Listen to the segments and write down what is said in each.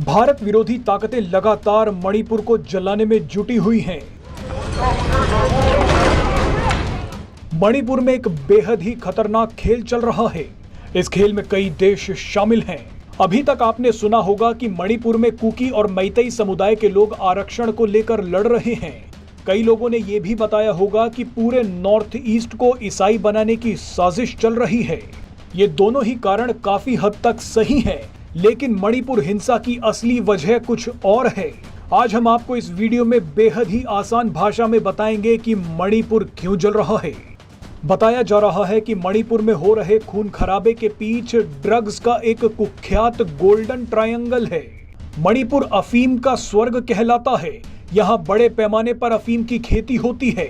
भारत विरोधी ताकतें लगातार मणिपुर को जलाने में जुटी हुई हैं। मणिपुर में एक बेहद ही खतरनाक खेल चल रहा है। इस खेल में कई देश शामिल हैं। अभी तक आपने सुना होगा कि मणिपुर में कुकी और मैतेई समुदाय के लोग आरक्षण को लेकर लड़ रहे हैं। कई लोगों ने यह भी बताया होगा कि पूरे नॉर्थ ईस्ट को ईसाई बनाने की साजिश चल रही है। ये दोनों ही कारण काफी हद तक सही हैं, लेकिन मणिपुर हिंसा की असली वजह कुछ और है। आज हम आपको इस वीडियो में बेहद ही आसान भाषा में बताएंगे कि मणिपुर क्यों जल रहा है। बताया जा रहा है कि मणिपुर में हो रहे खून खराबे के पीछे ड्रग्स का एक कुख्यात गोल्डन ट्रायंगल है। मणिपुर अफीम का स्वर्ग कहलाता है। यहाँ बड़े पैमाने पर अफीम की खेती होती है।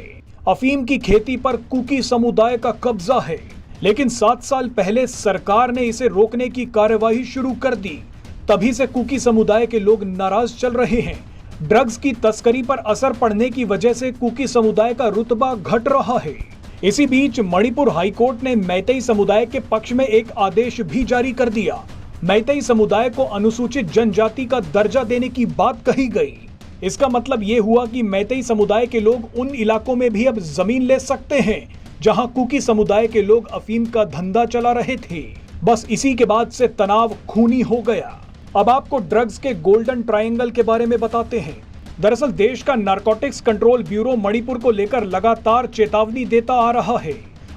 अफीम की खेती पर कुकी समुदाय का कब्जा है, लेकिन 7 साल पहले सरकार ने इसे रोकने की कार्यवाही शुरू कर दी। तभी से कुकी समुदाय के लोग नाराज चल रहे हैं। ड्रग्स की तस्करी पर असर पड़ने की वजह से कुकी समुदाय का रुतबा घट रहा है। इसी बीच मणिपुर हाईकोर्ट ने मैतेई समुदाय के पक्ष में एक आदेश भी जारी कर दिया। मैतेई समुदाय को अनुसूचित जनजाति का दर्जा देने की बात कही गई। इसका मतलब ये हुआ कि मैतेई समुदाय के लोग उन इलाकों में भी अब जमीन ले सकते हैं जहां कुकी समुदाय के लोग अफीम का धंधा चला रहे थे। बस इसी के बाद से तनाव खूनी हो गया। अब आपको ड्रग्स के गोल्डन ट्रायंगल के बारे में बताते हैं। दरअसल देश का नारकोटिक्स कंट्रोल ब्यूरो मणिपुर को लेकर लगातार चेतावनी देता आ रहा है।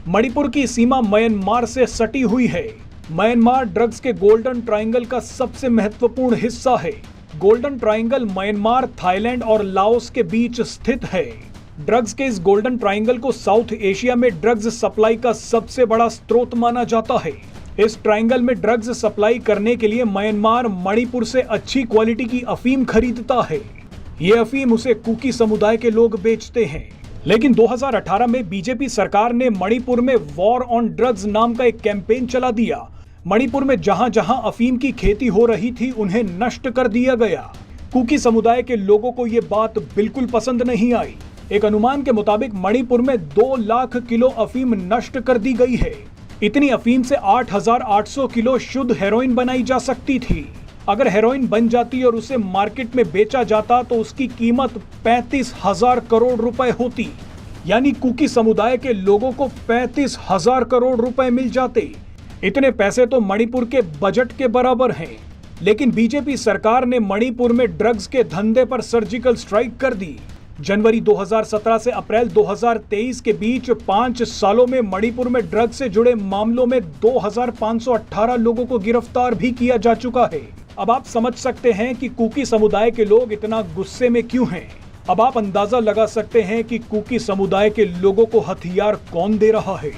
मणिपुर की सीमा म्यांमार से सटी हुई है। म्यांमार ड्रग्स के गोल्डन ट्रायंगल का सबसे महत्वपूर्ण हिस्सा है। गोल्डन ट्रायंगल म्यांमार, थाईलैंड और लाओस के बीच स्थित है। ड्रग्स के इस गोल्डन ट्रायंगल को साउथ एशिया में ड्रग्स सप्लाई का सबसे बड़ा स्रोत माना जाता है। इस ट्रायंगल में ड्रग्स सप्लाई करने के लिए म्यांमार मणिपुर से अच्छी क्वालिटी की अफीम खरीदता है। ये अफीम उसे कुकी समुदाय के लोग बेचते हैं। लेकिन 2018 में बीजेपी सरकार ने मणिपुर में वॉर ऑन ड्रग्स नाम का एक कैंपेन चला दिया। मणिपुर में जहां जहां अफीम की खेती हो रही थी उन्हें नष्ट कर दिया गया। कुकी समुदाय के लोगों को ये बात बिल्कुल पसंद नहीं आई। एक अनुमान के मुताबिक मणिपुर में 2 लाख किलो अफीम नष्ट कर दी गई है। इतनी अफीम से 8,800 किलो शुद्ध हेरोइन बनाई जा सकती थी। अगर हेरोइन बन जाती और उसे मार्केट में बेचा जाता तो उसकी कीमत 35,000 करोड़ रुपए होती। यानी कुकी समुदाय के लोगों को 35,000 करोड़ रुपए मिल जाते। इतने पैसे तो मणिपुर के बजट के बराबर हैं। लेकिन बीजेपी सरकार ने मणिपुर में ड्रग्स के धंधे पर सर्जिकल स्ट्राइक कर दी। जनवरी 2017 से अप्रैल 2023 के बीच 5 सालों में मणिपुर में ड्रग्स से जुड़े मामलों में 2,518 लोगों को गिरफ्तार भी किया जा चुका है। अब आप समझ सकते हैं कि कुकी समुदाय के लोग इतना गुस्से में क्यों हैं। अब आप अंदाजा लगा सकते हैं कि कुकी समुदाय के लोगों को हथियार कौन दे रहा है।